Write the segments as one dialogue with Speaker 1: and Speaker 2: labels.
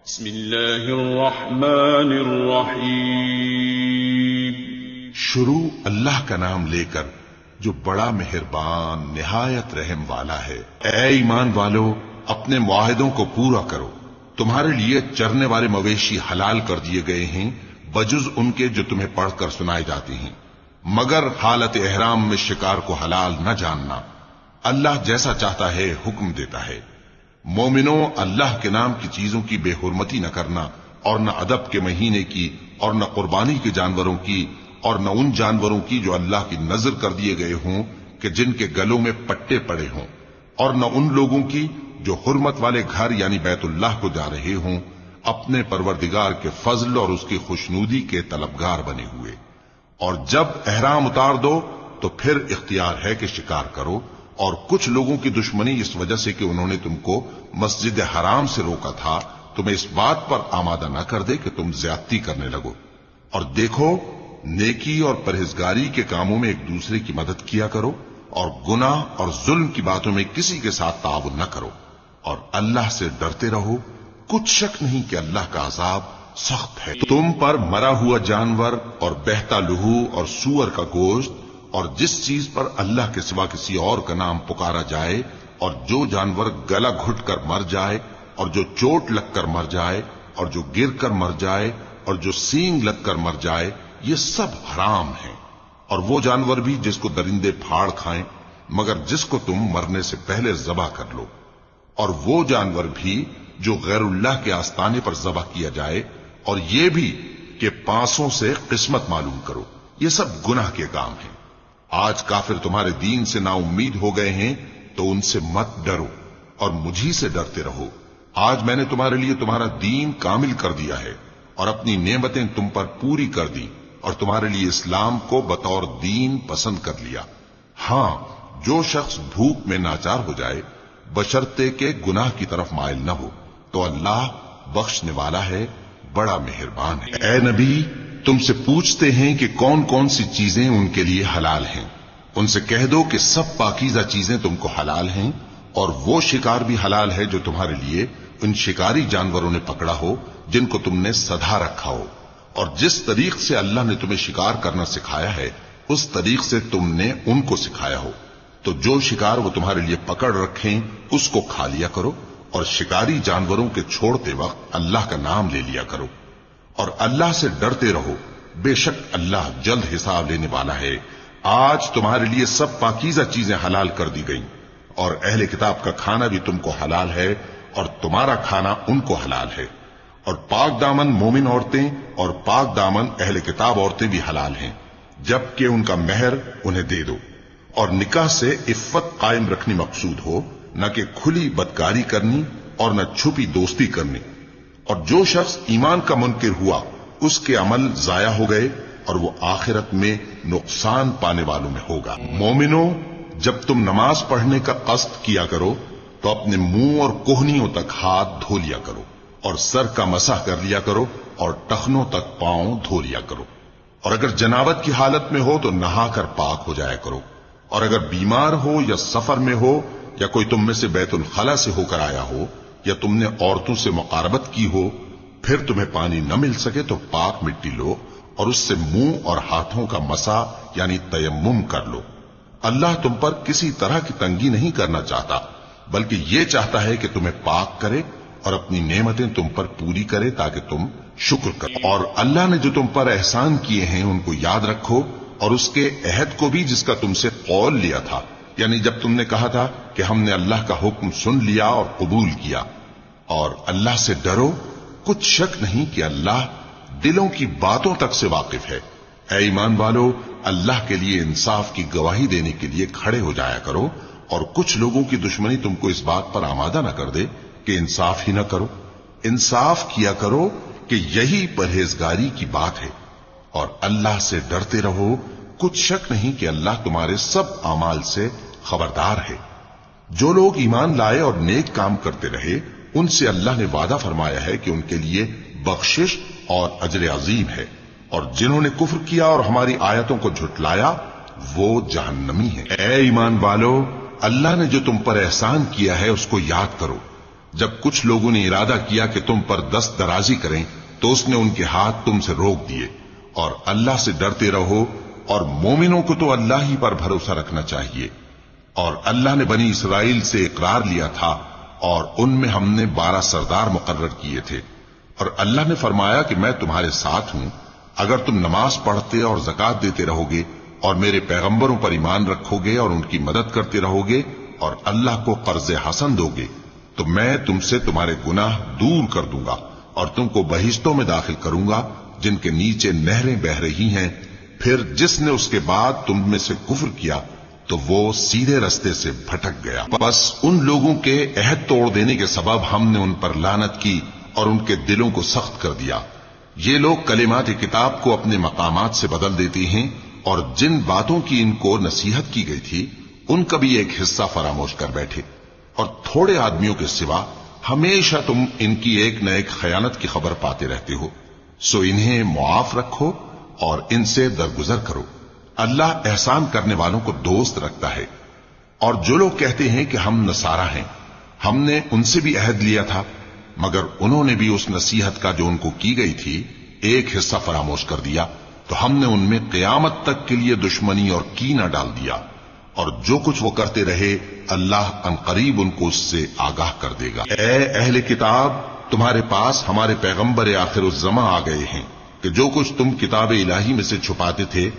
Speaker 1: بسم اللہ الرحمن الرحیم۔
Speaker 2: شروع اللہ کا نام لے کر جو بڑا مہربان نہایت رحم والا ہے۔ اے ایمان والو، اپنے معاہدوں کو پورا کرو۔ تمہارے لیے چرنے والے مویشی حلال کر دیے گئے ہیں بجز ان کے جو تمہیں پڑھ کر سنائے جاتے ہیں، مگر حالت احرام میں شکار کو حلال نہ جاننا۔ اللہ جیسا چاہتا ہے حکم دیتا ہے۔ مومنوں، اللہ کے نام کی چیزوں کی بے حرمتی نہ کرنا، اور نہ ادب کے مہینے کی، اور نہ قربانی کے جانوروں کی، اور نہ ان جانوروں کی جو اللہ کی نذر کر دیے گئے ہوں کہ جن کے گلوں میں پٹے پڑے ہوں، اور نہ ان لوگوں کی جو حرمت والے گھر یعنی بیت اللہ کو جا رہے ہوں اپنے پروردگار کے فضل اور اس کی خوشنودی کے طلبگار بنے ہوئے۔ اور جب احرام اتار دو تو پھر اختیار ہے کہ شکار کرو، اور کچھ لوگوں کی دشمنی اس وجہ سے کہ انہوں نے تم کو مسجد حرام سے روکا تھا تمہیں اس بات پر آمادہ نہ کر دے کہ تم زیادتی کرنے لگو۔ اور دیکھو، نیکی اور پرہیزگاری کے کاموں میں ایک دوسرے کی مدد کیا کرو، اور گناہ اور ظلم کی باتوں میں کسی کے ساتھ تعاون نہ کرو، اور اللہ سے ڈرتے رہو۔ کچھ شک نہیں کہ اللہ کا عذاب سخت ہے۔ تم پر مرا ہوا جانور اور بہتا لہو اور سور کا گوشت اور جس چیز پر اللہ کے سوا کسی اور کا نام پکارا جائے، اور جو جانور گلا گھٹ کر مر جائے، اور جو چوٹ لگ کر مر جائے، اور جو گر کر مر جائے، اور جو سینگ لگ کر مر جائے، یہ سب حرام ہیں۔ اور وہ جانور بھی جس کو درندے پھاڑ کھائیں، مگر جس کو تم مرنے سے پہلے ذبح کر لو۔ اور وہ جانور بھی جو غیر اللہ کے آستانے پر ذبح کیا جائے، اور یہ بھی کہ پانسوں سے قسمت معلوم کرو۔ یہ سب گناہ کے کام ہیں۔ آج کافر تمہارے دین سے نا امید ہو گئے ہیں تو ان سے مت ڈرو اور مجھی سے ڈرتے رہو۔ آج میں نے تمہارے لیے تمہارا دین کامل کر دیا ہے اور اپنی نعمتیں تم پر پوری کر دی، اور تمہارے لیے اسلام کو بطور دین پسند کر لیا۔ ہاں، جو شخص بھوک میں ناچار ہو جائے بشرطے کہ گناہ کی طرف مائل نہ ہو تو اللہ بخشنے والا ہے، بڑا مہربان ہے۔ اے نبی، تم سے پوچھتے ہیں کہ کون کون سی چیزیں ان کے لیے حلال ہیں۔ ان سے کہہ دو کہ سب پاکیزہ چیزیں تم کو حلال ہیں، اور وہ شکار بھی حلال ہے جو تمہارے لیے ان شکاری جانوروں نے پکڑا ہو جن کو تم نے سدھا رکھا ہو، اور جس طریق سے اللہ نے تمہیں شکار کرنا سکھایا ہے اس طریق سے تم نے ان کو سکھایا ہو۔ تو جو شکار وہ تمہارے لیے پکڑ رکھیں اس کو کھا لیا کرو، اور شکاری جانوروں کے چھوڑتے وقت اللہ کا نام لے لیا کرو، اور اللہ سے ڈرتے رہو، بے شک اللہ جلد حساب لینے والا ہے۔ آج تمہارے لیے سب پاکیزہ چیزیں حلال کر دی گئیں، اور اہل کتاب کا کھانا بھی تم کو حلال ہے اور تمہارا کھانا ان کو حلال ہے، اور پاک دامن مومن عورتیں اور پاک دامن اہل کتاب عورتیں بھی حلال ہیں، جبکہ ان کا مہر انہیں دے دو۔ اور نکاح سے عفت قائم رکھنی مقصود ہو، نہ کہ کھلی بدکاری کرنی اور نہ چھپی دوستی کرنی۔ اور جو شخص ایمان کا منکر ہوا اس کے عمل ضائع ہو گئے اور وہ آخرت میں نقصان پانے والوں میں ہوگا۔ مومنوں، جب تم نماز پڑھنے کا قصد کیا کرو تو اپنے منہ اور کوہنیوں تک ہاتھ دھو لیا کرو، اور سر کا مسح کر لیا کرو، اور ٹخنوں تک پاؤں دھو لیا کرو۔ اور اگر جنابت کی حالت میں ہو تو نہا کر پاک ہو جایا کرو، اور اگر بیمار ہو یا سفر میں ہو یا کوئی تم میں سے بیت الخلا سے ہو کر آیا ہو یا تم نے عورتوں سے مقاربت کی ہو، پھر تمہیں پانی نہ مل سکے تو پاک مٹی لو اور اس سے منہ اور ہاتھوں کا مسح یعنی تیمم کر لو۔ اللہ تم پر کسی طرح کی تنگی نہیں کرنا چاہتا، بلکہ یہ چاہتا ہے کہ تمہیں پاک کرے اور اپنی نعمتیں تم پر پوری کرے تاکہ تم شکر کرو۔ اور اللہ نے جو تم پر احسان کیے ہیں ان کو یاد رکھو، اور اس کے عہد کو بھی جس کا تم سے قول لیا تھا، یعنی جب تم نے کہا تھا کہ ہم نے اللہ کا حکم سن لیا اور قبول کیا۔ اور اللہ سے ڈرو، کچھ شک نہیں کہ اللہ دلوں کی باتوں تک سے واقف ہے۔ اے ایمان والو، اللہ کے لیے انصاف کی گواہی دینے کے لیے کھڑے ہو جایا کرو، اور کچھ لوگوں کی دشمنی تم کو اس بات پر آمادہ نہ کر دے کہ انصاف ہی نہ کرو۔ انصاف کیا کرو کہ یہی پرہیزگاری کی بات ہے، اور اللہ سے ڈرتے رہو، کچھ شک نہیں کہ اللہ تمہارے سب اعمال سے خبردار ہے۔ جو لوگ ایمان لائے اور نیک کام کرتے رہے ان سے اللہ نے وعدہ فرمایا ہے کہ ان کے لیے بخشش اور اجر عظیم ہے، اور جنہوں نے کفر کیا اور ہماری آیتوں کو جھٹلایا وہ جہنمی ہیں۔ اے ایمان والو، اللہ نے جو تم پر احسان کیا ہے اس کو یاد کرو، جب کچھ لوگوں نے ارادہ کیا کہ تم پر دست درازی کریں تو اس نے ان کے ہاتھ تم سے روک دیے، اور اللہ سے ڈرتے رہو، اور مومنوں کو تو اللہ ہی پر بھروسہ رکھنا چاہیے۔ اور اللہ نے بنی اسرائیل سے اقرار لیا تھا، اور ان میں ہم نے 12 سردار مقرر کیے تھے، اور اللہ نے فرمایا کہ میں تمہارے ساتھ ہوں، اگر تم نماز پڑھتے اور زکات دیتے رہو گے اور میرے پیغمبروں پر ایمان رکھو گے اور ان کی مدد کرتے رہو گے اور اللہ کو قرض حسن دو گے تو میں تم سے تمہارے گناہ دور کر دوں گا اور تم کو بہشتوں میں داخل کروں گا جن کے نیچے نہریں بہ رہی ہیں۔ پھر جس نے اس کے بعد تم میں سے کفر کیا تو وہ سیدھے رستے سے بھٹک گیا۔ بس ان لوگوں کے عہد توڑ دینے کے سبب ہم نے ان پر لعنت کی اور ان کے دلوں کو سخت کر دیا۔ یہ لوگ کلمات کتاب کو اپنے مقامات سے بدل دیتی ہیں، اور جن باتوں کی ان کو نصیحت کی گئی تھی ان کا بھی ایک حصہ فراموش کر بیٹھے، اور تھوڑے آدمیوں کے سوا ہمیشہ تم ان کی ایک نہ ایک خیانت کی خبر پاتے رہتے ہو، سو انہیں معاف رکھو اور ان سے درگزر کرو۔ اللہ احسان کرنے والوں کو دوست رکھتا ہے۔ اور جو لوگ کہتے ہیں کہ ہم نصارہ ہیں، ہم نے ان سے بھی عہد لیا تھا، مگر انہوں نے بھی اس نصیحت کا جو ان کو کی گئی تھی ایک حصہ فراموش کر دیا، تو ہم نے ان میں قیامت تک کے لیے دشمنی اور کینہ ڈال دیا، اور جو کچھ وہ کرتے رہے اللہ عنقریب ان کو اس سے آگاہ کر دے گا۔ اے اہل کتاب، تمہارے پاس ہمارے پیغمبر آخر الزماں آ گئے ہیں کہ جو کچھ تم کتاب الہی میں سے چھپاتے تھے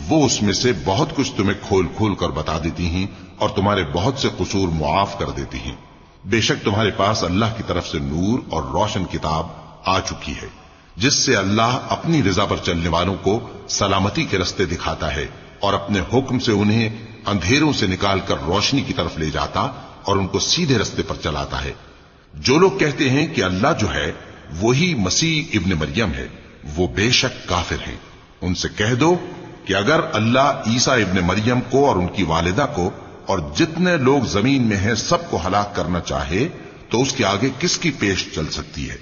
Speaker 2: وہ اس میں سے بہت کچھ تمہیں کھول کھول کر بتا دیتی ہیں اور تمہارے بہت سے قصور معاف کر دیتی ہیں۔ بے شک تمہارے پاس اللہ کی طرف سے نور اور روشن کتاب آ چکی ہے، جس سے اللہ اپنی رضا پر چلنے والوں کو سلامتی کے رستے دکھاتا ہے اور اپنے حکم سے انہیں اندھیروں سے نکال کر روشنی کی طرف لے جاتا اور ان کو سیدھے رستے پر چلاتا ہے۔ جو لوگ کہتے ہیں کہ اللہ جو ہے وہی مسیح ابن مریم ہے، وہ بے شک کافر ہیں۔ ان سے کہہ دو کہ اگر اللہ عیسیٰ ابن مریم کو اور ان کی والدہ کو اور جتنے لوگ زمین میں ہیں سب کو ہلاک کرنا چاہے تو اس کے آگے کس کی پیش چل سکتی ہے؟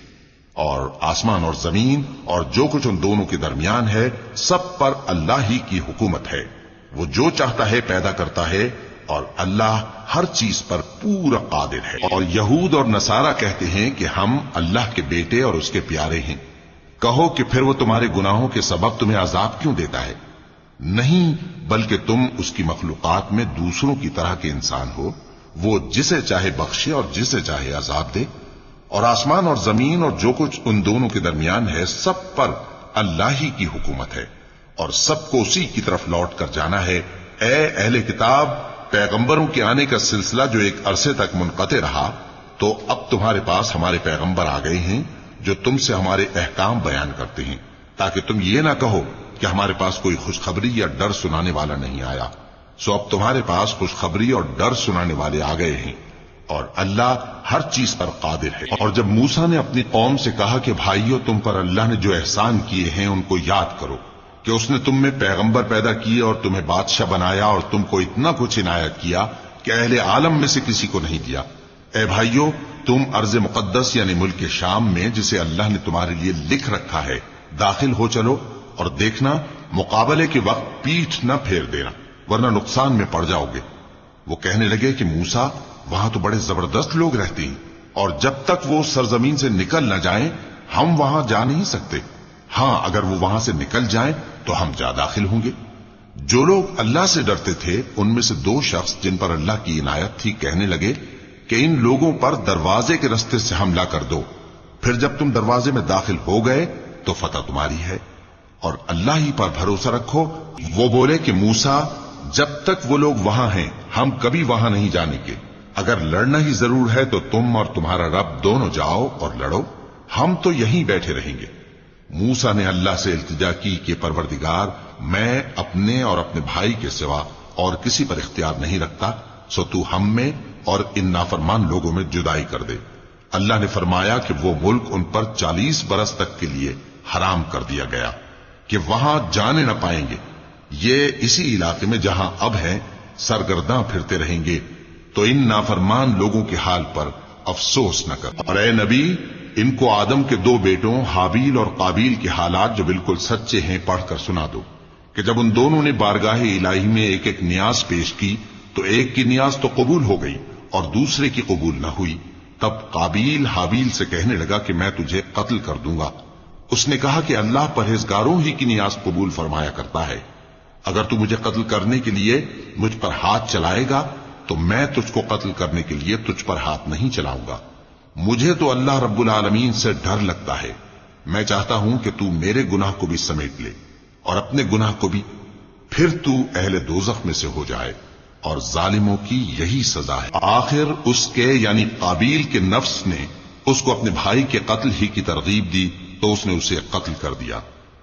Speaker 2: اور آسمان اور زمین اور جو کچھ ان دونوں کے درمیان ہے سب پر اللہ ہی کی حکومت ہے، وہ جو چاہتا ہے پیدا کرتا ہے، اور اللہ ہر چیز پر پورا قادر ہے۔ اور یہود اور نصارہ کہتے ہیں کہ ہم اللہ کے بیٹے اور اس کے پیارے ہیں۔ کہو کہ پھر وہ تمہارے گناہوں کے سبب تمہیں عذاب کیوں دیتا ہے؟ نہیں، بلکہ تم اس کی مخلوقات میں دوسروں کی طرح کے انسان ہو، وہ جسے چاہے بخشے اور جسے چاہے عذاب دے۔ اور آسمان اور زمین اور جو کچھ ان دونوں کے درمیان ہے سب پر اللہ ہی کی حکومت ہے، اور سب کو اسی کی طرف لوٹ کر جانا ہے۔ اے اہل کتاب، پیغمبروں کے آنے کا سلسلہ جو ایک عرصے تک منقطع رہا، تو اب تمہارے پاس ہمارے پیغمبر آ گئے ہیں جو تم سے ہمارے احکام بیان کرتے ہیں، تاکہ تم یہ نہ کہو کہ ہمارے پاس کوئی خوشخبری یا ڈر سنانے والا نہیں آیا۔ سو اب تمہارے پاس خوشخبری اور ڈر سنانے والے آ گئے ہیں، اور اللہ ہر چیز پر قادر ہے۔ اور جب موسیٰ نے اپنی قوم سے کہا کہ بھائیو، تم پر اللہ نے جو احسان کیے ہیں ان کو یاد کرو، کہ اس نے تم میں پیغمبر پیدا کیے اور تمہیں بادشاہ بنایا اور تم کو اتنا کچھ عنایت کیا کہ اہل عالم میں سے کسی کو نہیں دیا۔ اے بھائیو، تم ارض مقدس یعنی ملک شام میں جسے اللہ نے تمہارے لیے لکھ رکھا ہے داخل ہو چلو، اور دیکھنا مقابلے کے وقت پیٹھ نہ پھیر دینا ورنہ نقصان میں پڑ جاؤ گے۔ وہ کہنے لگے کہ موسیٰ، وہاں تو بڑے زبردست لوگ رہتے ہیں، اور جب تک وہ سرزمین سے نکل نہ جائیں ہم وہاں جا نہیں سکتے۔ ہاں، اگر وہ وہاں سے نکل جائیں تو ہم جا داخل ہوں گے۔ جو لوگ اللہ سے ڈرتے تھے ان میں سے 2 شخص جن پر اللہ کی عنایت تھی کہنے لگے کہ ان لوگوں پر دروازے کے رستے سے حملہ کر دو، پھر جب تم دروازے میں داخل ہو گئے تو فتح تمہاری ہے، اور اللہ ہی پر بھروسہ رکھو۔ وہ بولے کہ موسیٰ، جب تک وہ لوگ وہاں ہیں ہم کبھی وہاں نہیں جانے کے، اگر لڑنا ہی ضرور ہے تو تم اور تمہارا رب دونوں جاؤ اور لڑو، ہم تو یہیں بیٹھے رہیں گے۔ موسیٰ نے اللہ سے التجا کی کہ پروردگار، میں اپنے اور اپنے بھائی کے سوا اور کسی پر اختیار نہیں رکھتا، سو تو ہم میں اور ان نافرمان لوگوں میں جدائی کر دے۔ اللہ نے فرمایا کہ وہ ملک ان پر 40 برس تک کے لیے حرام کر دیا گیا کہ وہاں جانے نہ پائیں گے۔ یہ اسی علاقے میں جہاں اب ہیں سرگرداں پھرتے رہیں گے، تو ان نافرمان لوگوں کے حال پر افسوس نہ کر۔ اور اے نبی، ان کو آدم کے 2 بیٹوں حابیل اور قابیل کے حالات جو بالکل سچے ہیں پڑھ کر سنا دو، کہ جب ان دونوں نے بارگاہ الہی میں ایک ایک نیاز پیش کی تو ایک کی نیاز تو قبول ہو گئی اور دوسرے کی قبول نہ ہوئی، تب قابیل حابیل سے کہنے لگا کہ میں تجھے قتل کر دوں گا۔ اس نے کہا کہ اللہ پرہیزگاروں ہی کی نیاز قبول فرمایا کرتا ہے، اگر تو مجھے قتل کرنے کے لیے مجھ پر ہاتھ چلائے گا تو میں تجھ کو قتل کرنے کے لیے تجھ پر ہاتھ نہیں چلاؤں گا۔ مجھے تو اللہ رب العالمین سے ڈر لگتا ہے، میں چاہتا ہوں کہ تو میرے گناہ کو بھی سمیٹ لے اور اپنے گناہ کو بھی، پھر تو اہل دوزخ میں سے ہو جائے، اور ظالموں کی یہی سزا ہے۔ آخر اس کے یعنی قابیل کے نفس نے اس کو اپنے بھائی کے قتل ہی کی ترغیب دی تو اس نے اسے قتل کر دیا،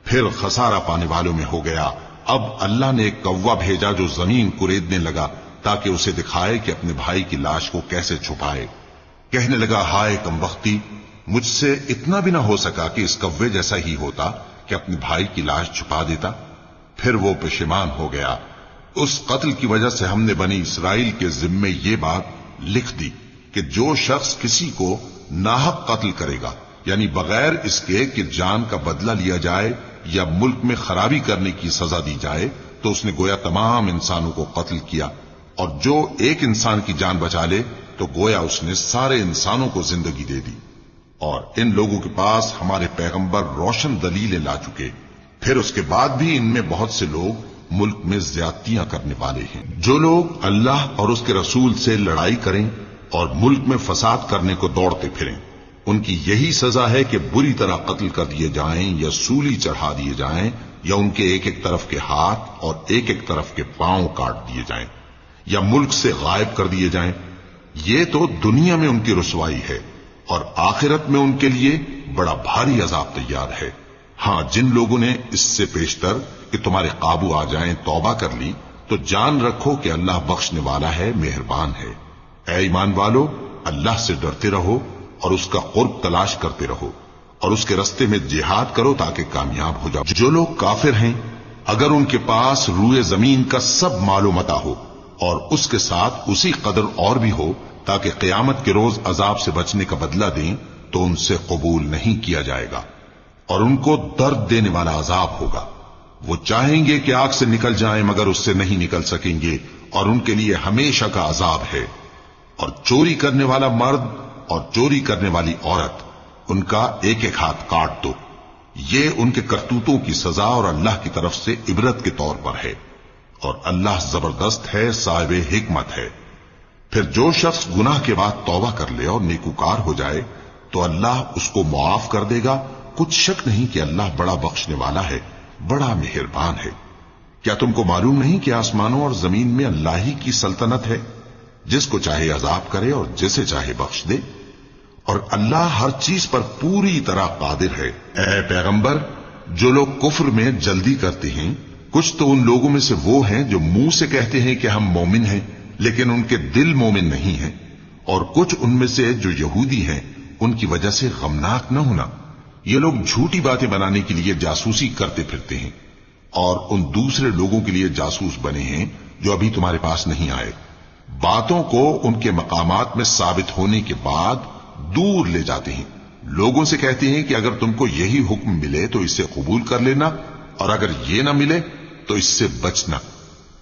Speaker 2: پھر خسارہ پانے والوں میں ہو گیا۔ اب اللہ نے ایک کوا بھیجا جو زمین کریدنے لگا تاکہ اسے دکھائے کہ اپنے بھائی کی لاش کو کیسے چھپائے۔ کہنے لگا، ہائے کم بختی، مجھ سے اتنا بھی نہ ہو سکا کہ اس کوے جیسا ہی ہوتا کہ اپنے بھائی کی لاش چھپا دیتا۔ پھر وہ پشیمان ہو گیا۔ اس قتل کی وجہ سے ہم نے بنی اسرائیل کے ذمے یہ بات لکھ دی کہ جو شخص کسی کو ناحق قتل کرے گا، یعنی بغیر اس کے کہ جان کا بدلہ لیا جائے یا ملک میں خرابی کرنے کی سزا دی جائے، تو اس نے گویا تمام انسانوں کو قتل کیا، اور جو ایک انسان کی جان بچا لے تو گویا اس نے سارے انسانوں کو زندگی دے دی۔ اور ان لوگوں کے پاس ہمارے پیغمبر روشن دلیلیں لا چکے، پھر اس کے بعد بھی ان میں بہت سے لوگ ملک میں زیادتیاں کرنے والے ہیں۔ جو لوگ اللہ اور اس کے رسول سے لڑائی کریں اور ملک میں فساد کرنے کو دوڑتے پھریں، ان کی یہی سزا ہے کہ بری طرح قتل کر دیے جائیں یا سولی چڑھا دیے جائیں، یا ان کے ایک ایک طرف کے ہاتھ اور ایک ایک طرف کے پاؤں کاٹ دیے جائیں، یا ملک سے غائب کر دیے جائیں۔ یہ تو دنیا میں ان کی رسوائی ہے، اور آخرت میں ان کے لیے بڑا بھاری عذاب تیار ہے۔ ہاں، جن لوگوں نے اس سے پیشتر کہ تمہارے قابو آ جائیں توبہ کر لی تو جان رکھو کہ اللہ بخشنے والا ہے، مہربان ہے۔ اے ایمان والو، اللہ سے ڈرتے رہو اور اس کا قرب تلاش کرتے رہو، اور اس کے رستے میں جہاد کرو تاکہ کامیاب ہو جاؤ۔ جو لوگ کافر ہیں، اگر ان کے پاس روئے زمین کا سب مال و متاع ہو اور اس کے ساتھ اسی قدر اور بھی ہو تاکہ قیامت کے روز عذاب سے بچنے کا بدلہ دیں، تو ان سے قبول نہیں کیا جائے گا، اور ان کو درد دینے والا عذاب ہوگا۔ وہ چاہیں گے کہ آگ سے نکل جائیں مگر اس سے نہیں نکل سکیں گے، اور ان کے لیے ہمیشہ کا عذاب ہے۔ اور چوری کرنے والا مرد اور چوری کرنے والی عورت، ان کا ایک ایک ہاتھ کاٹ دو، یہ ان کے کرتوتوں کی سزا اور اللہ کی طرف سے عبرت کے طور پر ہے، اور اللہ زبردست ہے، صاحب حکمت ہے۔ پھر جو شخص گناہ کے بعد توبہ کر لے اور نیکوکار ہو جائے تو اللہ اس کو معاف کر دے گا، کچھ شک نہیں کہ اللہ بڑا بخشنے والا ہے، بڑا مہربان ہے۔ کیا تم کو معلوم نہیں کہ آسمانوں اور زمین میں اللہ ہی کی سلطنت ہے، جس کو چاہے عذاب کرے اور جسے چاہے بخش دے، اور اللہ ہر چیز پر پوری طرح قادر ہے۔ اے پیغمبر، جو لوگ کفر میں جلدی کرتے ہیں، کچھ تو ان لوگوں میں سے وہ ہیں جو منہ سے کہتے ہیں کہ ہم مومن ہیں لیکن ان کے دل مومن نہیں ہیں، اور کچھ ان میں سے جو یہودی ہیں، ان کی وجہ سے غمناک نہ ہونا۔ یہ لوگ جھوٹی باتیں بنانے کے لیے جاسوسی کرتے پھرتے ہیں، اور ان دوسرے لوگوں کے لیے جاسوس بنے ہیں جو ابھی تمہارے پاس نہیں آئے، باتوں کو ان کے مقامات میں ثابت ہونے کے بعد دور لے جاتے ہیں۔ لوگوں سے کہتے ہیں کہ اگر تم کو یہی حکم ملے تو اسے قبول کر لینا، اور اگر یہ نہ ملے تو اس سے بچنا،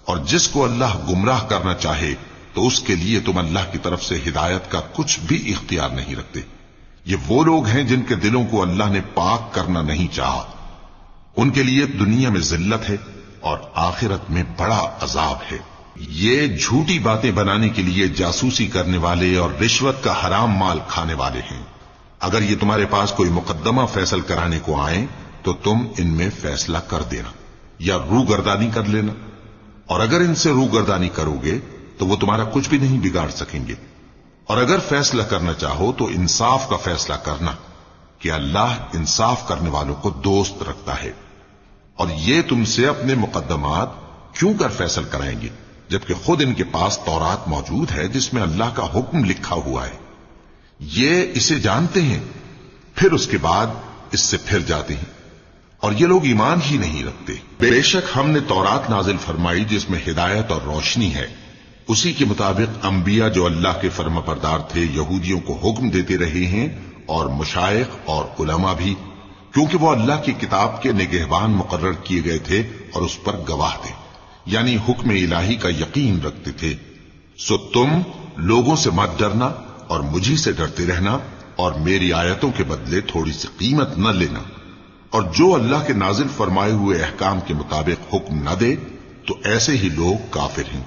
Speaker 2: اور جس کو اللہ گمراہ کرنا چاہے تو اس کے لیے تم اللہ کی طرف سے ہدایت کا کچھ بھی اختیار نہیں رکھتے۔ یہ وہ لوگ ہیں جن کے دلوں کو اللہ نے پاک کرنا نہیں چاہا، ان کے لیے دنیا میں ذلت ہے اور آخرت میں بڑا عذاب ہے۔ یہ جھوٹی باتیں بنانے کے لیے جاسوسی کرنے والے اور رشوت کا حرام مال کھانے والے ہیں۔ اگر یہ تمہارے پاس کوئی مقدمہ فیصل کرانے کو آئیں تو تم ان میں فیصلہ کر دینا یا روگردانی کر لینا، اور اگر ان سے روگردانی کرو گے تو وہ تمہارا کچھ بھی نہیں بگاڑ سکیں گے، اور اگر فیصلہ کرنا چاہو تو انصاف کا فیصلہ کرنا کہ اللہ انصاف کرنے والوں کو دوست رکھتا ہے۔ اور یہ تم سے اپنے مقدمات کیوں کر فیصل کرائیں گے جبکہ خود ان کے پاس تورات موجود ہے جس میں اللہ کا حکم لکھا ہوا ہے۔ یہ اسے جانتے ہیں، پھر اس کے بعد اس سے پھر جاتے ہیں، اور یہ لوگ ایمان ہی نہیں رکھتے۔ بے شک ہم نے تورات نازل فرمائی جس میں ہدایت اور روشنی ہے، اسی کے مطابق انبیاء جو اللہ کے فرما بردار تھے یہودیوں کو حکم دیتے رہے ہیں، اور مشائخ اور علماء بھی، کیونکہ وہ اللہ کی کتاب کے نگہبان مقرر کیے گئے تھے اور اس پر گواہ تھے، یعنی حکم الہی کا یقین رکھتے تھے۔ سو تم لوگوں سے مت ڈرنا اور مجھی سے ڈرتے رہنا اور میری آیتوں کے بدلے تھوڑی سی قیمت نہ لینا، اور جو اللہ کے نازل فرمائے ہوئے احکام کے مطابق حکم نہ دے تو ایسے ہی لوگ کافر ہیں۔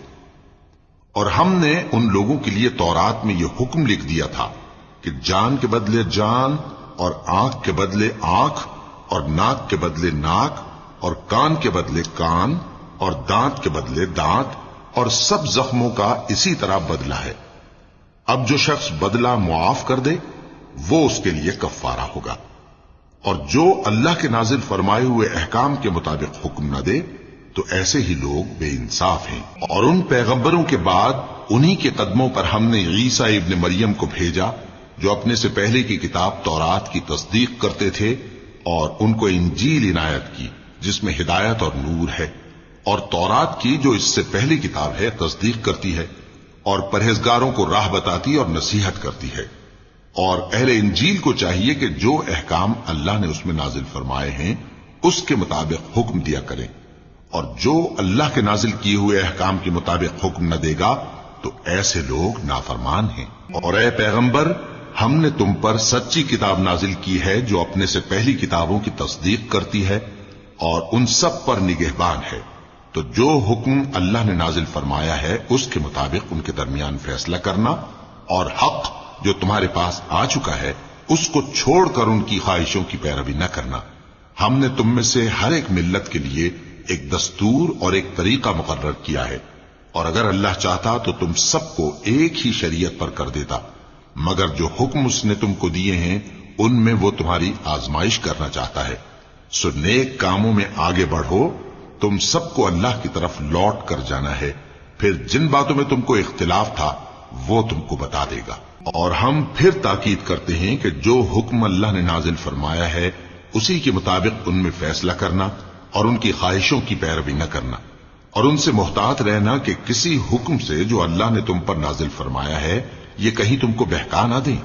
Speaker 2: اور ہم نے ان لوگوں کے لیے تورات میں یہ حکم لکھ دیا تھا کہ جان کے بدلے جان، اور آنکھ کے بدلے آنکھ، اور ناک کے بدلے ناک، اور کان کے بدلے کان، اور دانت کے بدلے دانت، اور سب زخموں کا اسی طرح بدلہ ہے۔ اب جو شخص بدلہ معاف کر دے وہ اس کے لیے کفارہ ہوگا، اور جو اللہ کے نازل فرمائے ہوئے احکام کے مطابق حکم نہ دے تو ایسے ہی لوگ بے انصاف ہیں۔ اور ان پیغمبروں کے بعد انہی کے قدموں پر ہم نے عیسیٰ ابن مریم کو بھیجا جو اپنے سے پہلے کی کتاب تورات کی تصدیق کرتے تھے، اور ان کو انجیل عنایت کی جس میں ہدایت اور نور ہے، اور تورات کی جو اس سے پہلی کتاب ہے تصدیق کرتی ہے اور پرہیزگاروں کو راہ بتاتی اور نصیحت کرتی ہے۔ اور اہل انجیل کو چاہیے کہ جو احکام اللہ نے اس میں نازل فرمائے ہیں اس کے مطابق حکم دیا کریں، اور جو اللہ کے نازل کیے ہوئے احکام کے مطابق حکم نہ دے گا تو ایسے لوگ نافرمان ہیں۔ اور اے پیغمبر، ہم نے تم پر سچی کتاب نازل کی ہے جو اپنے سے پہلی کتابوں کی تصدیق کرتی ہے اور ان سب پر نگہبان ہے، تو جو حکم اللہ نے نازل فرمایا ہے اس کے مطابق ان کے درمیان فیصلہ کرنا، اور حق جو تمہارے پاس آ چکا ہے اس کو چھوڑ کر ان کی خواہشوں کی پیروی نہ کرنا۔ ہم نے تم میں سے ہر ایک ملت کے لیے ایک دستور اور ایک طریقہ مقرر کیا ہے، اور اگر اللہ چاہتا تو تم سب کو ایک ہی شریعت پر کر دیتا، مگر جو حکم اس نے تم کو دیے ہیں ان میں وہ تمہاری آزمائش کرنا چاہتا ہے۔ سو نیک کاموں میں آگے بڑھو، تم سب کو اللہ کی طرف لوٹ کر جانا ہے، پھر جن باتوں میں تم کو اختلاف تھا وہ تم کو بتا دے گا۔ اور ہم پھر تاکید کرتے ہیں کہ جو حکم اللہ نے نازل فرمایا ہے اسی کے مطابق ان میں فیصلہ کرنا اور ان کی خواہشوں کی پیروی نہ کرنا، اور ان سے محتاط رہنا کہ کسی حکم سے جو اللہ نے تم پر نازل فرمایا ہے یہ کہیں تم کو بہکا نہ دیں۔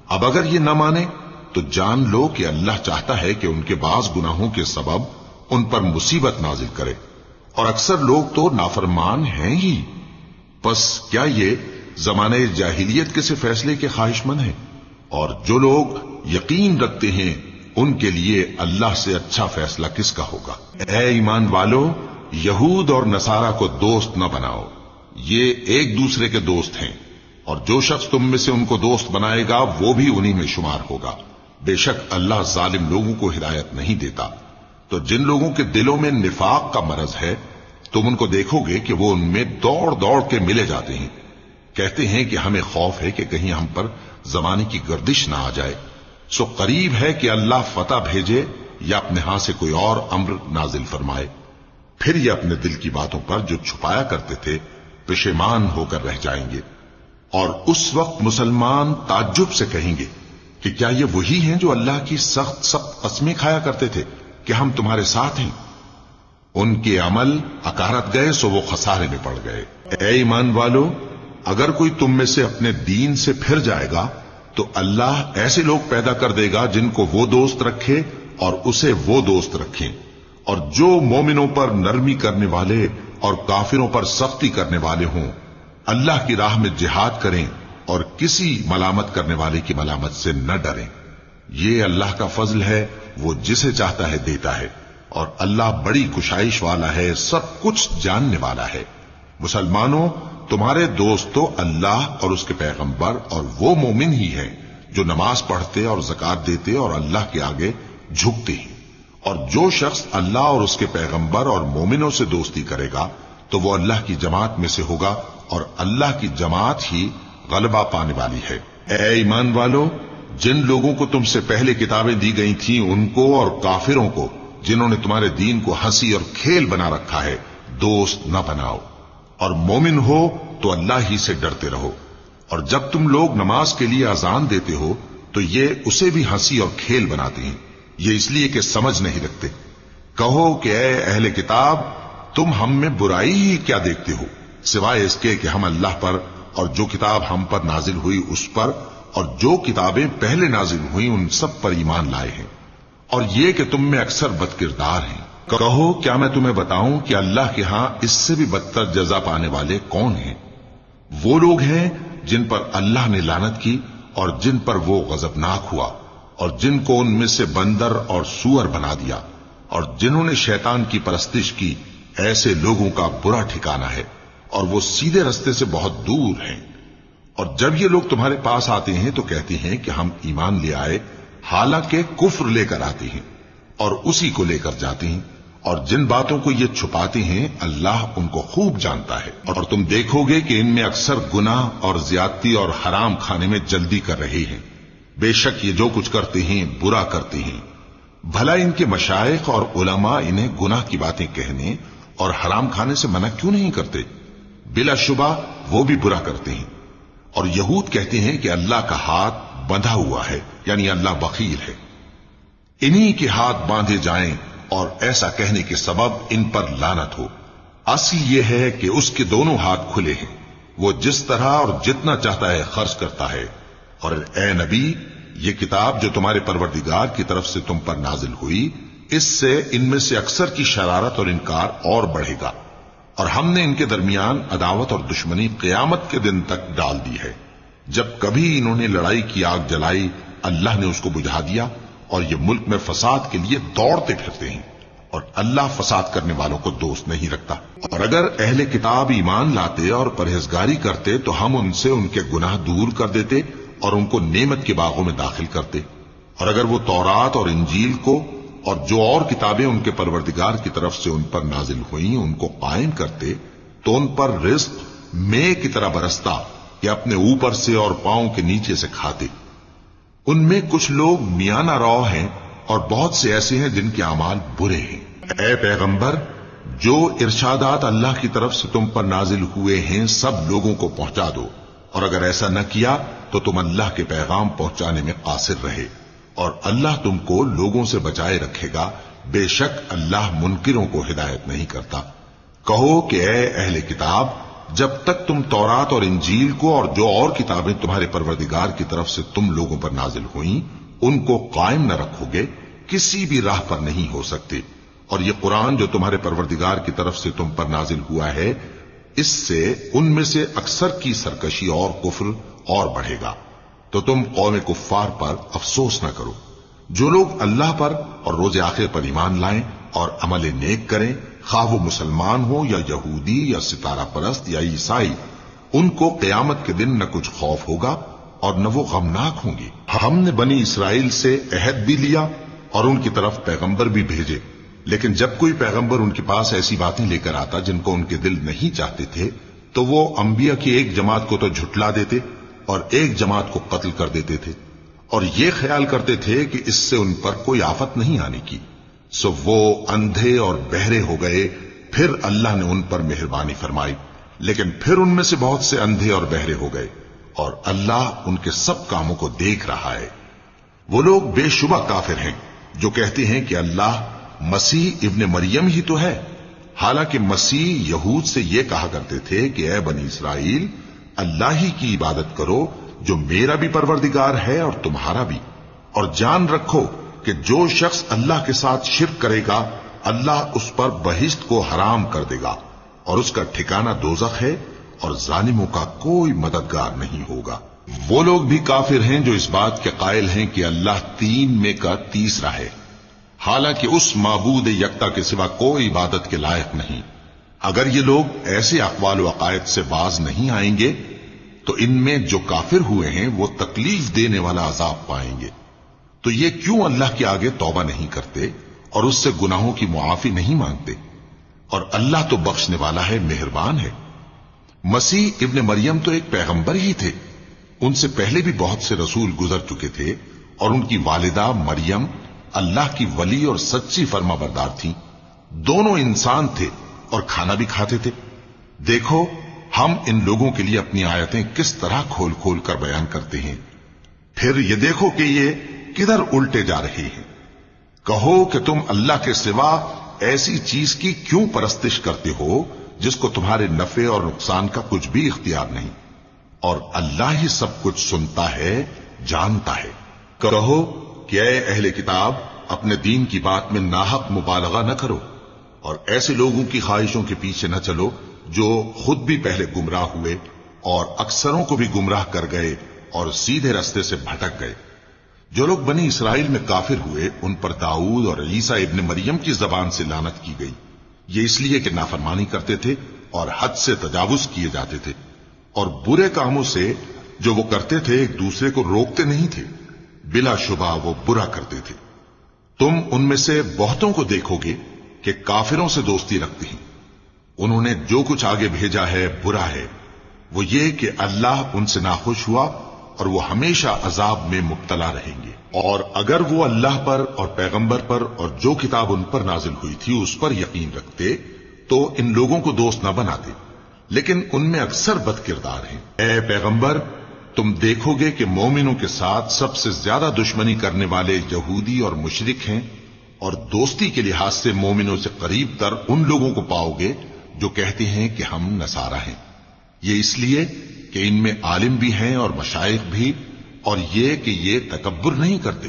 Speaker 2: اب اگر یہ نہ مانے تو جان لو کہ اللہ چاہتا ہے کہ ان کے بعض گناہوں کے سبب ان پر مصیبت نازل کرے، اور اکثر لوگ تو نافرمان ہیں ہی۔ پس کیا یہ زمانہ جاہلیت کے سے فیصلے کے خواہش مند ہیں؟ اور جو لوگ یقین رکھتے ہیں ان کے لیے اللہ سے اچھا فیصلہ کس کا ہوگا؟ اے ایمان والو، یہود اور نصارہ کو دوست نہ بناؤ، یہ ایک دوسرے کے دوست ہیں، اور جو شخص تم میں سے ان کو دوست بنائے گا وہ بھی انہی میں شمار ہوگا۔ بے شک اللہ ظالم لوگوں کو ہدایت نہیں دیتا۔ تو جن لوگوں کے دلوں میں نفاق کا مرض ہے تم ان کو دیکھو گے کہ وہ ان میں دوڑ دوڑ کے ملے جاتے ہیں، کہتے ہیں کہ ہمیں خوف ہے کہ کہیں ہم پر زمانے کی گردش نہ آ جائے۔ سو قریب ہے کہ اللہ فتح بھیجے یا اپنے ہاں سے کوئی اور امر نازل فرمائے، پھر یہ اپنے دل کی باتوں پر جو چھپایا کرتے تھے پشیمان ہو کر رہ جائیں گے۔ اور اس وقت مسلمان تعجب سے کہیں گے کہ کیا یہ وہی ہیں جو اللہ کی سخت سخت قسمیں کھایا کرتے تھے کہ ہم تمہارے ساتھ ہیں؟ ان کے عمل اکارت گئے سو وہ خسارے میں پڑ گئے۔ اے ایمان والو، اگر کوئی تم میں سے اپنے دین سے پھر جائے گا تو اللہ ایسے لوگ پیدا کر دے گا جن کو وہ دوست رکھے اور اسے وہ دوست رکھیں، اور جو مومنوں پر نرمی کرنے والے اور کافروں پر سختی کرنے والے ہوں، اللہ کی راہ میں جہاد کریں اور کسی ملامت کرنے والے کی ملامت سے نہ ڈریں۔ یہ اللہ کا فضل ہے، وہ جسے چاہتا ہے دیتا ہے، اور اللہ بڑی کشائش والا ہے، سب کچھ جاننے والا ہے۔ مسلمانوں، تمہارے دوست تو اللہ اور اس کے پیغمبر اور وہ مومن ہی ہیں جو نماز پڑھتے اور زکات دیتے اور اللہ کے آگے جھکتے ہیں۔ اور جو شخص اللہ اور اس کے پیغمبر اور مومنوں سے دوستی کرے گا تو وہ اللہ کی جماعت میں سے ہوگا، اور اللہ کی جماعت ہی غلبہ پانے والی ہے۔ اے ایمان والو، جن لوگوں کو تم سے پہلے کتابیں دی گئی تھیں ان کو اور کافروں کو جنہوں نے تمہارے دین کو ہنسی اور کھیل بنا رکھا ہے دوست نہ بناؤ، اور مومن ہو تو اللہ ہی سے ڈرتے رہو۔ اور جب تم لوگ نماز کے لیے اذان دیتے ہو تو یہ اسے بھی ہنسی اور کھیل بناتے ہیں، یہ اس لیے کہ سمجھ نہیں رکھتے۔ کہو کہ اے اہل کتاب، تم ہم میں برائی ہی کیا دیکھتے ہو، سوائے اس کے کہ ہم اللہ پر اور جو کتاب ہم پر نازل ہوئی اس پر اور جو کتابیں پہلے نازل ہوئی ان سب پر ایمان لائے ہیں، اور یہ کہ تم میں اکثر بد کردار ہیں۔ کہو کیا میں تمہیں بتاؤں کہ اللہ کے ہاں اس سے بھی بدتر جزا پانے والے کون ہیں؟ وہ لوگ ہیں جن پر اللہ نے لعنت کی اور جن پر وہ غضبناک ہوا، اور جن کو ان میں سے بندر اور سور بنا دیا، اور جنہوں نے شیطان کی پرستش کی، ایسے لوگوں کا برا ٹھکانہ ہے اور وہ سیدھے رستے سے بہت دور ہیں۔ اور جب یہ لوگ تمہارے پاس آتے ہیں تو کہتے ہیں کہ ہم ایمان لے آئے، حالانکہ کفر لے کر آتے ہیں اور اسی کو لے کر جاتے ہیں، اور جن باتوں کو یہ چھپاتے ہیں اللہ ان کو خوب جانتا ہے۔ اور تم دیکھو گے کہ ان میں اکثر گناہ اور زیادتی اور حرام کھانے میں جلدی کر رہے ہیں، بے شک یہ جو کچھ کرتے ہیں برا کرتے ہیں۔ بھلا ان کے مشائخ اور علماء انہیں گناہ کی باتیں کہنے اور حرام کھانے سے منع کیوں نہیں کرتے؟ بلا شبہ وہ بھی برا کرتے ہیں۔ اور یہود کہتے ہیں کہ اللہ کا ہاتھ بندھا ہوا ہے، یعنی اللہ بخیل ہے، انہی کے ہاتھ باندھے جائیں، اور ایسا کہنے کے سبب ان پر لعنت ہو۔ اصل یہ ہے کہ اس کے دونوں ہاتھ کھلے ہیں، وہ جس طرح اور جتنا چاہتا ہے خرچ کرتا ہے۔ اور اے نبی، یہ کتاب جو تمہارے پروردگار کی طرف سے تم پر نازل ہوئی، اس سے ان میں سے اکثر کی شرارت اور انکار اور بڑھے گا، اور ہم نے ان کے درمیان عداوت اور دشمنی قیامت کے دن تک ڈال دی ہے۔ جب کبھی انہوں نے لڑائی کی آگ جلائی، اللہ نے اس کو بجھا دیا، اور یہ ملک میں فساد کے لیے دوڑتے پھرتے ہیں، اور اللہ فساد کرنے والوں کو دوست نہیں رکھتا۔ اور اگر اہل کتاب ایمان لاتے اور پرہیزگاری کرتے تو ہم ان سے ان کے گناہ دور کر دیتے اور ان کو نعمت کے باغوں میں داخل کرتے۔ اور اگر وہ تورات اور انجیل کو اور جو اور کتابیں ان کے پروردگار کی طرف سے ان پر نازل ہوئیں ان کو قائم کرتے تو ان پر رزق مے کی طرح برستا کہ اپنے اوپر سے اور پاؤں کے نیچے سے کھاتے۔ ان میں کچھ لوگ میانہ رو ہیں اور بہت سے ایسے ہیں جن کے اعمال برے ہیں۔ اے پیغمبر، جو ارشادات اللہ کی طرف سے تم پر نازل ہوئے ہیں سب لوگوں کو پہنچا دو، اور اگر ایسا نہ کیا تو تم اللہ کے پیغام پہنچانے میں قاصر رہے، اور اللہ تم کو لوگوں سے بچائے رکھے گا، بے شک اللہ منکروں کو ہدایت نہیں کرتا۔ کہو کہ اے اہل کتاب، جب تک تم تورات اور انجیل کو اور جو اور کتابیں تمہارے پروردگار کی طرف سے تم لوگوں پر نازل ہوئیں ان کو قائم نہ رکھو گے، کسی بھی راہ پر نہیں ہو سکتے۔ اور یہ قرآن جو تمہارے پروردگار کی طرف سے تم پر نازل ہوا ہے، اس سے ان میں سے اکثر کی سرکشی اور کفر اور بڑھے گا، تو تم قوم کفار پر افسوس نہ کرو۔ جو لوگ اللہ پر اور روز آخر پر ایمان لائیں اور عمل نیک کریں، خواہ وہ مسلمان ہو یا یہودی یا ستارہ پرست یا عیسائی، ان کو قیامت کے دن نہ کچھ خوف ہوگا اور نہ وہ غمناک ہوں گے۔ ہم نے بنی اسرائیل سے عہد بھی لیا اور ان کی طرف پیغمبر بھی بھیجے، لیکن جب کوئی پیغمبر ان کے پاس ایسی باتیں لے کر آتا جن کو ان کے دل نہیں چاہتے تھے تو وہ انبیاء کی ایک جماعت کو تو جھٹلا دیتے اور ایک جماعت کو قتل کر دیتے تھے، اور یہ خیال کرتے تھے کہ اس سے ان پر کوئی آفت نہیں آنے کی، سو وہ اندھے اور بہرے ہو گئے۔ پھر اللہ نے ان پر مہربانی فرمائی، لیکن پھر ان میں سے بہت سے اندھے اور بہرے ہو گئے، اور اللہ ان کے سب کاموں کو دیکھ رہا ہے۔ وہ لوگ بے شبہ کافر ہیں جو کہتے ہیں کہ اللہ مسیح ابن مریم ہی تو ہے، حالانکہ مسیح یہود سے یہ کہا کرتے تھے کہ اے بنی اسرائیل، اللہ ہی کی عبادت کرو جو میرا بھی پروردگار ہے اور تمہارا بھی، اور جان رکھو کہ جو شخص اللہ کے ساتھ شرک کرے گا اللہ اس پر بہشت کو حرام کر دے گا، اور اس کا ٹھکانہ دوزخ ہے، اور ظالموں کا کوئی مددگار نہیں ہوگا۔ وہ لوگ بھی کافر ہیں جو اس بات کے قائل ہیں کہ اللہ تین میں کا تیسرا ہے، حالانکہ اس معبود یکتا کے سوا کوئی عبادت کے لائق نہیں۔ اگر یہ لوگ ایسے اقوال و عقائد سے باز نہیں آئیں گے تو ان میں جو کافر ہوئے ہیں وہ تکلیف دینے والا عذاب پائیں گے۔ تو یہ کیوں اللہ کے آگے توبہ نہیں کرتے اور اس سے گناہوں کی معافی نہیں مانگتے؟ اور اللہ تو بخشنے والا ہے، مہربان ہے۔ مسیح ابن مریم تو ایک پیغمبر ہی تھے، ان سے پہلے بھی بہت سے رسول گزر چکے تھے، اور ان کی والدہ مریم اللہ کی ولی اور سچی فرما بردار تھیں، دونوں انسان تھے اور کھانا بھی کھاتے تھے۔ دیکھو ہم ان لوگوں کے لیے اپنی آیتیں کس طرح کھول کھول کر بیان کرتے ہیں، پھر یہ دیکھو کہ یہ کدھر الٹے جا رہے ہیں۔ کہو کہ تم اللہ کے سوا ایسی چیز کی کیوں پرستش کرتے ہو جس کو تمہارے نفع اور نقصان کا کچھ بھی اختیار نہیں، اور اللہ ہی سب کچھ سنتا ہے، جانتا ہے۔ کہو کہ اے اہل کتاب، اپنے دین کی بات میں ناحق مبالغہ نہ کرو، اور ایسے لوگوں کی خواہشوں کے پیچھے نہ چلو جو خود بھی پہلے گمراہ ہوئے اور اکثروں کو بھی گمراہ کر گئے اور سیدھے راستے سے بھٹک گئے۔ جو لوگ بنی اسرائیل میں کافر ہوئے ان پر داؤد اور عیسیٰ ابن مریم کی زبان سے لعنت کی گئی، یہ اس لیے کہ نافرمانی کرتے تھے اور حد سے تجاوز کیے جاتے تھے، اور برے کاموں سے جو وہ کرتے تھے ایک دوسرے کو روکتے نہیں تھے، بلا شبہ وہ برا کرتے تھے۔ تم ان میں سے بہتوں کو دیکھو گے کہ کافروں سے دوستی رکھتے ہیں، انہوں نے جو کچھ آگے بھیجا ہے برا ہے، وہ یہ کہ اللہ ان سے ناخوش ہوا اور وہ ہمیشہ عذاب میں مبتلا رہیں گے۔ اور اگر وہ اللہ پر اور پیغمبر پر اور جو کتاب ان پر نازل ہوئی تھی اس پر یقین رکھتے تو ان لوگوں کو دوست نہ بناتے، لیکن ان میں اکثر بد کردار ہیں۔ اے پیغمبر، تم دیکھو گے کہ مومنوں کے ساتھ سب سے زیادہ دشمنی کرنے والے یہودی اور مشرک ہیں، اور دوستی کے لحاظ سے مومنوں سے قریب تر ان لوگوں کو پاؤ گے جو کہتے ہیں کہ ہم نصارہ ہیں، یہ اس لیے کہ ان میں عالم بھی ہیں اور مشائخ بھی، اور یہ کہ یہ تکبر نہیں کرتے۔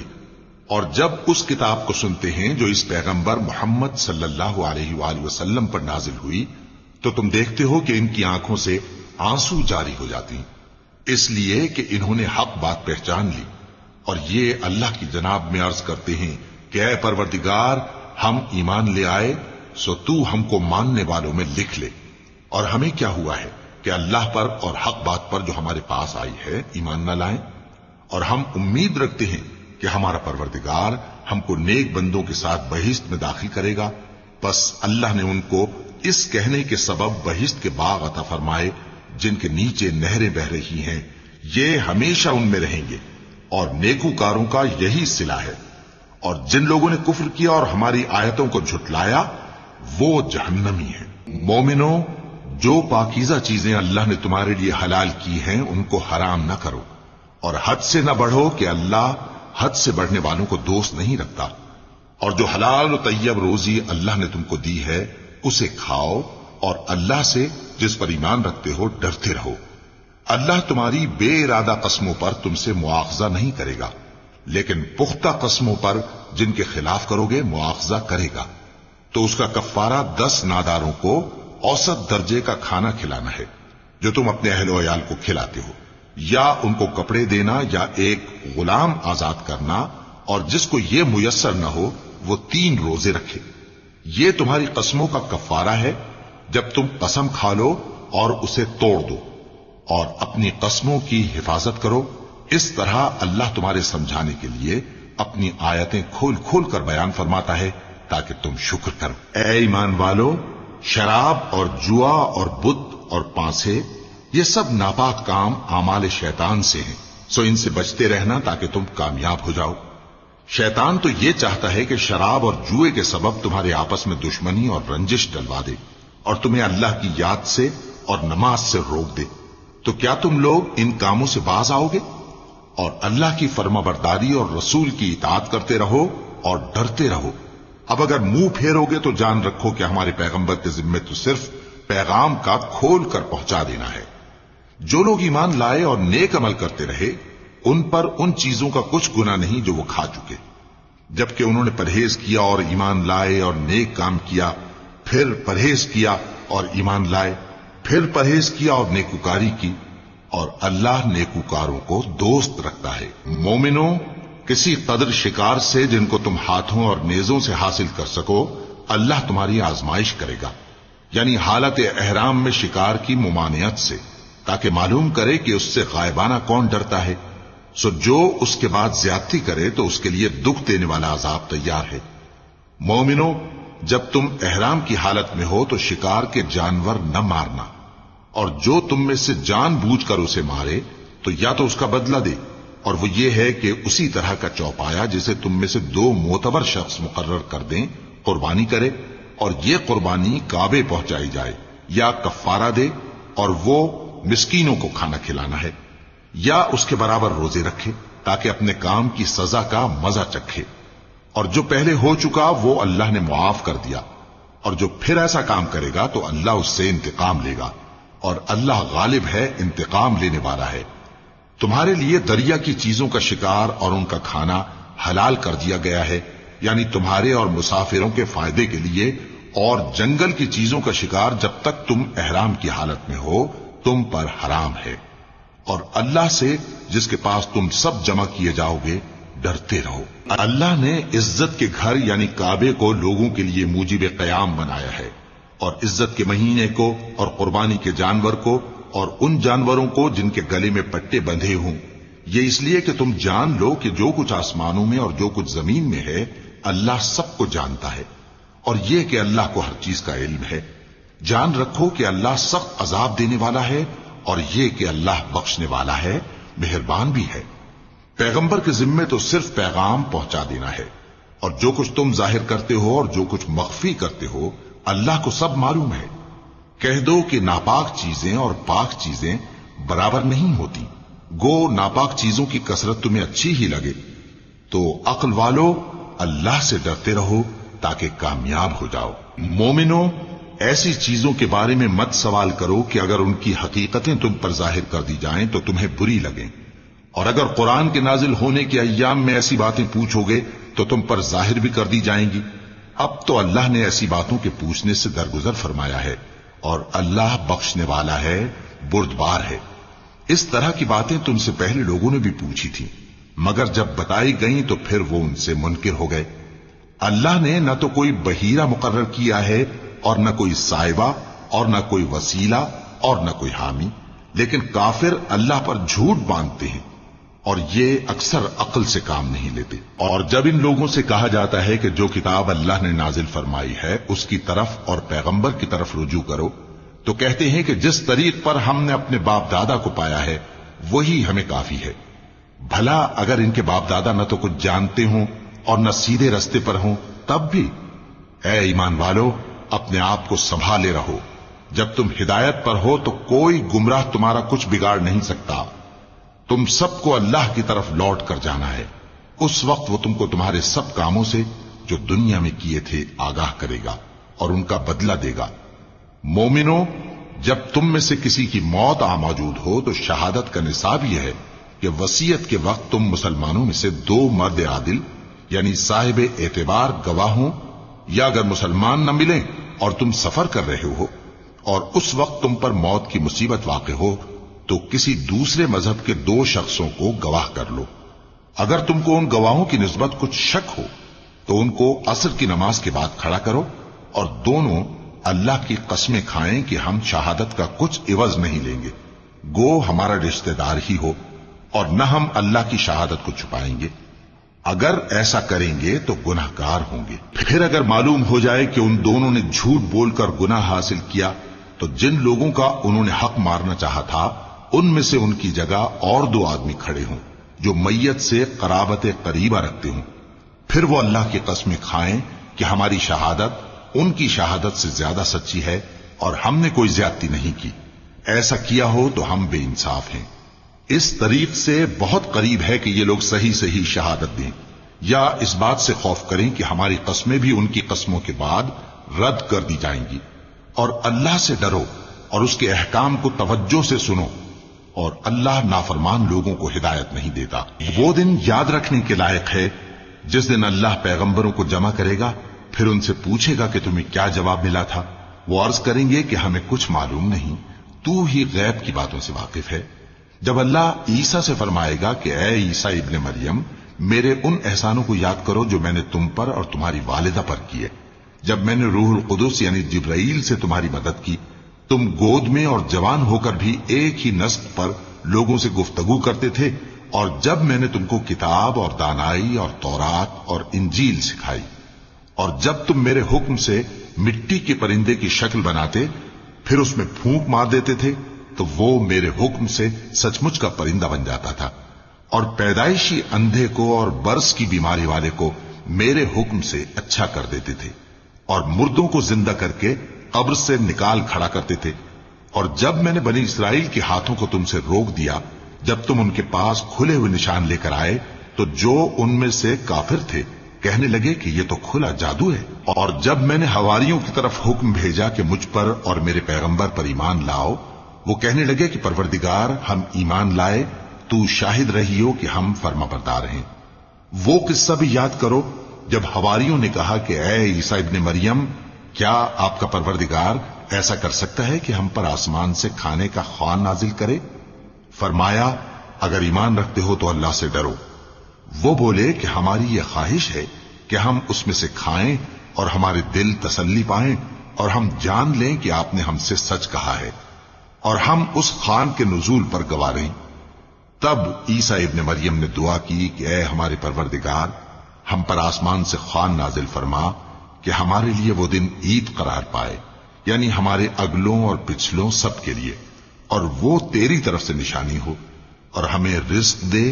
Speaker 2: اور جب اس کتاب کو سنتے ہیں جو اس پیغمبر محمد صلی اللہ علیہ وآلہ وسلم پر نازل ہوئی تو تم دیکھتے ہو کہ ان کی آنکھوں سے آنسو جاری ہو جاتی ہیں، اس لیے کہ انہوں نے حق بات پہچان لی، اور یہ اللہ کی جناب میں عرض کرتے ہیں کہ اے پروردگار، ہم ایمان لے آئے سو تو ہم کو ماننے والوں میں لکھ لے۔ اور ہمیں کیا ہوا ہے کہ اللہ پر اور حق بات پر جو ہمارے پاس آئی ہے ایمان نہ لائیں، اور ہم امید رکھتے ہیں کہ ہمارا پروردگار ہم کو نیک بندوں کے ساتھ بہشت میں داخل کرے گا۔ بس اللہ نے ان کو اس کہنے کے سبب بہشت کے باغ عطا فرمائے جن کے نیچے نہریں بہ رہی ہیں، یہ ہمیشہ ان میں رہیں گے، اور نیکوکاروں کا یہی صلہ ہے۔ اور جن لوگوں نے کفر کیا اور ہماری آیتوں کو جھٹلایا وہ جہنمی ہیں۔ مومنوں، جو پاکیزہ چیزیں اللہ نے تمہارے لیے حلال کی ہیں ان کو حرام نہ کرو، اور حد سے نہ بڑھو کہ اللہ حد سے بڑھنے والوں کو دوست نہیں رکھتا، اور جو حلال و طیب روزی اللہ نے تم کو دی ہے اسے کھاؤ، اور اللہ سے جس پر ایمان رکھتے ہو ڈرتے رہو۔ اللہ تمہاری بے ارادہ قسموں پر تم سے مواخذہ نہیں کرے گا، لیکن پختہ قسموں پر جن کے خلاف کرو گے مواخذہ کرے گا، تو اس کا کفارہ 10 ناداروں کو اوسط درجے کا کھانا کھلانا ہے جو تم اپنے اہل و عیال کو کھلاتے ہو، یا ان کو کپڑے دینا یا ایک غلام آزاد کرنا، اور جس کو یہ میسر نہ ہو وہ 3 روزے رکھے۔ یہ تمہاری قسموں کا کفارہ ہے جب تم قسم کھا لو اور اسے توڑ دو، اور اپنی قسموں کی حفاظت کرو۔ اس طرح اللہ تمہارے سمجھانے کے لیے اپنی آیتیں کھول کھول کر بیان فرماتا ہے تاکہ تم شکر کرو۔ اے ایمان والو، شراب اور جوا اور بت اور پانسے یہ سب ناپاک کام اعمال شیطان سے ہیں، سو ان سے بچتے رہنا تاکہ تم کامیاب ہو جاؤ۔ شیطان تو یہ چاہتا ہے کہ شراب اور جوئے کے سبب تمہارے آپس میں دشمنی اور رنجش ڈلوا دے، اور تمہیں اللہ کی یاد سے اور نماز سے روک دے۔ تو کیا تم لوگ ان کاموں سے باز آؤ گے؟ اور اللہ کی فرما برداری اور رسول کی اطاعت کرتے رہو اور ڈرتے رہو۔ اب اگر منہ پھیرو گے تو جان رکھو کہ ہمارے پیغمبر کے ذمے تو صرف پیغام کا کھول کر پہنچا دینا ہے۔ جو لوگ ایمان لائے اور نیک عمل کرتے رہے ان پر ان چیزوں کا کچھ گناہ نہیں جو وہ کھا چکے، جبکہ انہوں نے پرہیز کیا اور ایمان لائے اور نیک کام کیا، پھر پرہیز کیا اور ایمان لائے، پھر پرہیز کیا اور نیکوکاری کی، اور اللہ نیکوکاروں کو دوست رکھتا ہے۔ مومنوں، کسی قدر شکار سے جن کو تم ہاتھوں اور نیزوں سے حاصل کر سکو اللہ تمہاری آزمائش کرے گا، یعنی حالت احرام میں شکار کی ممانعت سے، تاکہ معلوم کرے کہ اس سے غائبانہ کون ڈرتا ہے۔ سو جو اس کے بعد زیادتی کرے تو اس کے لیے دکھ دینے والا عذاب تیار ہے۔ مومنوں، جب تم احرام کی حالت میں ہو تو شکار کے جانور نہ مارنا، اور جو تم میں سے جان بوجھ کر اسے مارے تو یا تو اس کا بدلہ دے، اور وہ یہ ہے کہ اسی طرح کا چوپایا جسے تم میں سے 2 معتبر شخص مقرر کر دیں قربانی کرے، اور یہ قربانی کعبے پہنچائی جائے، یا کفارہ دے اور وہ مسکینوں کو کھانا کھلانا ہے، یا اس کے برابر روزے رکھے تاکہ اپنے کام کی سزا کا مزہ چکھے۔ اور جو پہلے ہو چکا وہ اللہ نے معاف کر دیا، اور جو پھر ایسا کام کرے گا تو اللہ اس سے انتقام لے گا، اور اللہ غالب ہے، انتقام لینے والا ہے۔ تمہارے لیے دریا کی چیزوں کا شکار اور ان کا کھانا حلال کر دیا گیا ہے، یعنی تمہارے اور مسافروں کے فائدے کے لیے، اور جنگل کی چیزوں کا شکار جب تک تم احرام کی حالت میں ہو تم پر حرام ہے، اور اللہ سے جس کے پاس تم سب جمع کیے جاؤ گے ڈرتے رہو۔ اللہ نے عزت کے گھر یعنی کعبے کو لوگوں کے لیے موجب قیام بنایا ہے، اور عزت کے مہینے کو اور قربانی کے جانور کو اور ان جانوروں کو جن کے گلے میں پٹے بندھے ہوں، یہ اس لیے کہ تم جان لو کہ جو کچھ آسمانوں میں اور جو کچھ زمین میں ہے اللہ سب کو جانتا ہے، اور یہ کہ اللہ کو ہر چیز کا علم ہے۔ جان رکھو کہ اللہ سخت عذاب دینے والا ہے، اور یہ کہ اللہ بخشنے والا ہے، مہربان بھی ہے۔ پیغمبر کے ذمے تو صرف پیغام پہنچا دینا ہے، اور جو کچھ تم ظاہر کرتے ہو اور جو کچھ مخفی کرتے ہو اللہ کو سب معلوم ہے۔ کہہ دو کہ ناپاک چیزیں اور پاک چیزیں برابر نہیں ہوتی، گو ناپاک چیزوں کی کثرت تمہیں اچھی ہی لگے، تو عقل والو اللہ سے ڈرتے رہو تاکہ کامیاب ہو جاؤ۔ مومنو، ایسی چیزوں کے بارے میں مت سوال کرو کہ اگر ان کی حقیقتیں تم پر ظاہر کر دی جائیں تو تمہیں بری لگیں، اور اگر قرآن کے نازل ہونے کے ایام میں ایسی باتیں پوچھو گے تو تم پر ظاہر بھی کر دی جائیں گی۔ اب تو اللہ نے ایسی باتوں کے پوچھنے سے درگزر فرمایا ہے، اور اللہ بخشنے والا ہے، بردبار ہے۔ اس طرح کی باتیں تم سے پہلے لوگوں نے بھی پوچھی تھی، مگر جب بتائی گئیں تو پھر وہ ان سے منکر ہو گئے۔ اللہ نے نہ تو کوئی بحیرہ مقرر کیا ہے اور نہ کوئی سائبہ اور نہ کوئی وسیلہ اور نہ کوئی حامی، لیکن کافر اللہ پر جھوٹ باندھتے ہیں اور یہ اکثر عقل سے کام نہیں لیتے۔ اور جب ان لوگوں سے کہا جاتا ہے کہ جو کتاب اللہ نے نازل فرمائی ہے اس کی طرف اور پیغمبر کی طرف رجوع کرو، تو کہتے ہیں کہ جس طریق پر ہم نے اپنے باپ دادا کو پایا ہے وہی ہمیں کافی ہے۔ بھلا اگر ان کے باپ دادا نہ تو کچھ جانتے ہوں اور نہ سیدھے رستے پر ہوں تب بھی؟ اے ایمان والو، اپنے آپ کو سنبھالے رہو، جب تم ہدایت پر ہو تو کوئی گمراہ تمہارا کچھ بگاڑ نہیں سکتا۔ تم سب کو اللہ کی طرف لوٹ کر جانا ہے، اس وقت وہ تم کو تمہارے سب کاموں سے جو دنیا میں کیے تھے آگاہ کرے گا اور ان کا بدلہ دے گا۔ مومنو، جب تم میں سے کسی کی موت آ موجود ہو تو شہادت کا نصاب یہ ہے کہ وصیت کے وقت تم مسلمانوں میں سے 2 مرد عادل یعنی صاحب اعتبار گواہ ہوں، یا اگر مسلمان نہ ملیں اور تم سفر کر رہے ہو اور اس وقت تم پر موت کی مصیبت واقع ہو تو کسی دوسرے مذہب کے 2 شخصوں کو گواہ کر لو۔ اگر تم کو ان گواہوں کی نسبت کچھ شک ہو تو ان کو عصر کی نماز کے بعد کھڑا کرو اور دونوں اللہ کی قسمیں کھائیں کہ ہم شہادت کا کچھ عوض نہیں لیں گے، گو ہمارا رشتہ دار ہی ہو، اور نہ ہم اللہ کی شہادت کو چھپائیں گے۔ اگر ایسا کریں گے تو گناہ گار ہوں گے۔ پھر اگر معلوم ہو جائے کہ ان دونوں نے جھوٹ بول کر گناہ حاصل کیا تو جن لوگوں کا انہوں نے حق مارنا چاہا تھا ان میں سے ان کی جگہ اور 2 آدمی کھڑے ہوں جو میت سے قرابت قریبہ رکھتے ہوں، پھر وہ اللہ کی قسمیں کھائیں کہ ہماری شہادت ان کی شہادت سے زیادہ سچی ہے اور ہم نے کوئی زیادتی نہیں کی۔ ایسا کیا ہو تو ہم بے انصاف ہیں۔ اس طریق سے بہت قریب ہے کہ یہ لوگ صحیح شہادت دیں، یا اس بات سے خوف کریں کہ ہماری قسمیں بھی ان کی قسموں کے بعد رد کر دی جائیں گی۔ اور اللہ سے ڈرو اور اس کے احکام کو توجہ سے سنو، اور اللہ نافرمان لوگوں کو ہدایت نہیں دیتا۔ وہ دن یاد رکھنے کے لائق ہے جس دن اللہ پیغمبروں کو جمع کرے گا، پھر ان سے پوچھے گا کہ تمہیں کیا جواب ملا تھا۔ وہ عرض کریں گے کہ ہمیں کچھ معلوم نہیں، تو ہی غیب کی باتوں سے واقف ہے۔ جب اللہ عیسیٰ سے فرمائے گا کہ اے عیسیٰ ابن مریم، میرے ان احسانوں کو یاد کرو جو میں نے تم پر اور تمہاری والدہ پر کیے، جب میں نے روح القدس یعنی جبرائیل سے تمہاری مدد کی، تم گود میں اور جوان ہو کر بھی ایک ہی نسق پر لوگوں سے گفتگو کرتے تھے، اور جب میں نے تم کو کتاب اور دانائی اور تورات اور انجیل سکھائی، اور جب تم میرے حکم سے مٹی کے پرندے کی شکل بناتے پھر اس میں پھونک مار دیتے تھے تو وہ میرے حکم سے سچ مچ کا پرندہ بن جاتا تھا، اور پیدائشی اندھے کو اور برس کی بیماری والے کو میرے حکم سے اچھا کر دیتے تھے، اور مردوں کو زندہ کر کے قبر سے نکال کھڑا کرتے تھے۔ اور جب میں نے بنی اسرائیل کے ہاتھوں کو تم سے روک دیا جب تم ان کے پاس کھلے ہوئے نشان لے کر آئے تو جو ان میں سے کافر تھے کہنے لگے کہ یہ تو کھلا جادو ہے۔ اور جب میں نے حواریوں کی طرف حکم بھیجا کہ مجھ پر اور میرے پیغمبر پر ایمان لاؤ، وہ کہنے لگے کہ پروردگار، ہم ایمان لائے، تو شاہد رہی ہو کہ ہم فرما بردار ہیں۔ وہ قصہ بھی یاد کرو جب حواریوں نے کہا کہ اے عیسیٰ ابن مریم، کیا آپ کا پروردگار ایسا کر سکتا ہے کہ ہم پر آسمان سے کھانے کا خوان نازل کرے؟ فرمایا اگر ایمان رکھتے ہو تو اللہ سے ڈرو۔ وہ بولے کہ ہماری یہ خواہش ہے کہ ہم اس میں سے کھائیں اور ہمارے دل تسلی پائیں اور ہم جان لیں کہ آپ نے ہم سے سچ کہا ہے اور ہم اس خوان کے نزول پر گواہ رہیں۔ تب عیسیٰ ابن مریم نے دعا کی کہ اے ہمارے پروردگار، ہم پر آسمان سے خوان نازل فرما کہ ہمارے لیے وہ دن عید قرار پائے، یعنی ہمارے اگلوں اور پچھلوں سب کے لیے، اور وہ تیری طرف سے نشانی ہو، اور ہمیں رزق دے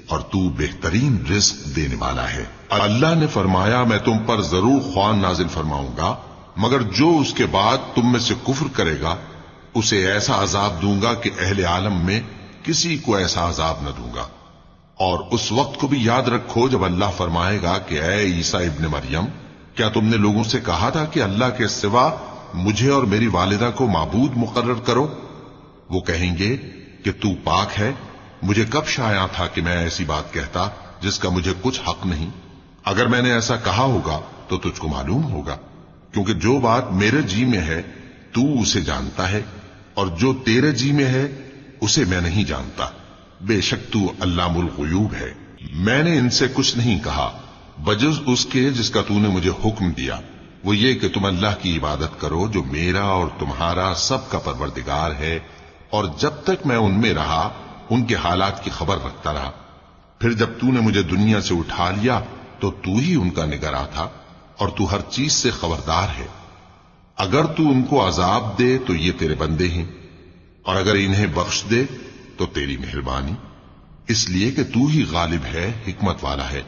Speaker 2: اور تو بہترین رزق دینے والا ہے۔ اللہ نے فرمایا میں تم پر ضرور خوان نازل فرماؤں گا، مگر جو اس کے بعد تم میں سے کفر کرے گا اسے ایسا عذاب دوں گا کہ اہل عالم میں کسی کو ایسا عذاب نہ دوں گا۔ اور اس وقت کو بھی یاد رکھو جب اللہ فرمائے گا کہ اے عیسیٰ ابن مریم، کیا تم نے لوگوں سے کہا تھا کہ اللہ کے سوا مجھے اور میری والدہ کو معبود مقرر کرو؟ وہ کہیں گے کہ تو پاک ہے، مجھے کب شایع تھا کہ میں ایسی بات کہتا جس کا مجھے کچھ حق نہیں۔ اگر میں نے ایسا کہا ہوگا تو تجھ کو معلوم ہوگا، کیونکہ جو بات میرے جی میں ہے تو اسے جانتا ہے، اور جو تیرے جی میں ہے اسے میں نہیں جانتا۔ بے شک تو علام الغیوب ہے۔ میں نے ان سے کچھ نہیں کہا بجز اس کے جس کا تو نے مجھے حکم دیا، وہ یہ کہ تم اللہ کی عبادت کرو جو میرا اور تمہارا سب کا پروردگار ہے، اور جب تک میں ان میں رہا ان کے حالات کی خبر رکھتا رہا۔ پھر جب تو نے مجھے دنیا سے اٹھا لیا تو تو ہی ان کا نگراں تھا، اور تو ہر چیز سے خبردار ہے۔ اگر تو ان کو عذاب دے تو یہ تیرے بندے ہیں، اور اگر انہیں بخش دے تو تیری مہربانی، اس لیے کہ تو ہی غالب ہے، حکمت والا ہے۔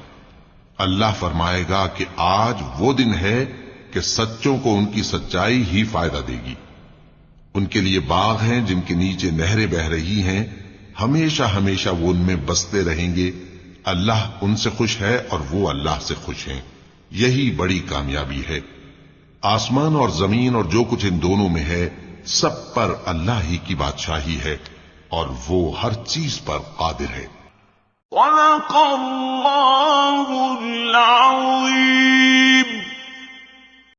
Speaker 2: اللہ فرمائے گا کہ آج وہ دن ہے کہ سچوں کو ان کی سچائی ہی فائدہ دے گی۔ ان کے لیے باغ ہیں جن کے نیچے نہریں بہ رہی ہیں، ہمیشہ ہمیشہ وہ ان میں بستے رہیں گے۔ اللہ ان سے خوش ہے اور وہ اللہ سے خوش ہیں، یہی بڑی کامیابی ہے۔ آسمان اور زمین اور جو کچھ ان دونوں میں ہے سب پر اللہ ہی کی بادشاہی ہے، اور وہ ہر چیز پر قادر ہے۔
Speaker 1: صدق اللہ